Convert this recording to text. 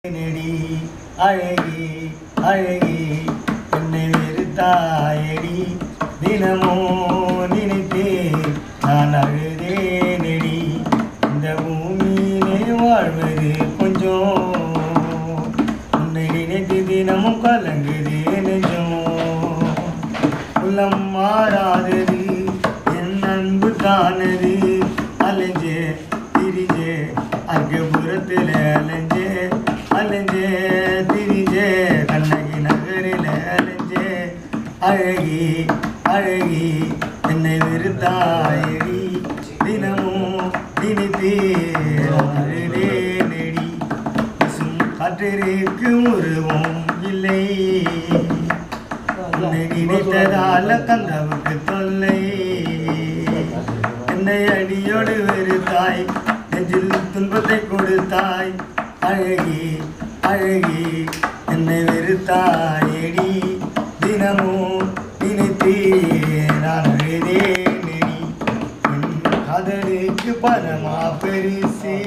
நெடி அழகி அழகி என்னை வெறுத்தாயடி தினமோ நினைத்தே நான் அழுதே நெடி இந்த பூமியிலே வாழ்வது கொஞ்சம் உன்னை நினைத்து தினமும் கலங்குதே நெஞ்சம் உள்ளம் மாறாதது என் அன்பு தானது அலைஞ்சே திரிஞ்சே அர்க்கபுரத்தில் அலைஞ்சே அலைஞ்சே திரிஞ்சே கண்ணகி நகரில் அலைஞ்சே அழகி அழகி என்னை வெறுத்தாயடி தினமும் நினைத்தே அழுதே நெடி காற்றிற்கு உருவம் இல்லை உன்னை நினைத்ததால கந்தவுக்கு தொல்லை என்னை அடியோடு வெறுத்தாய் நெஞ்சில் துன்பத்தை கொடுத்தாய் அழகி அழகி என்னை வெறுத்தாயடி தினமும் நினைத்தே நான் அழுதே நெடி என் காதலுக்கு பரமா பெருசே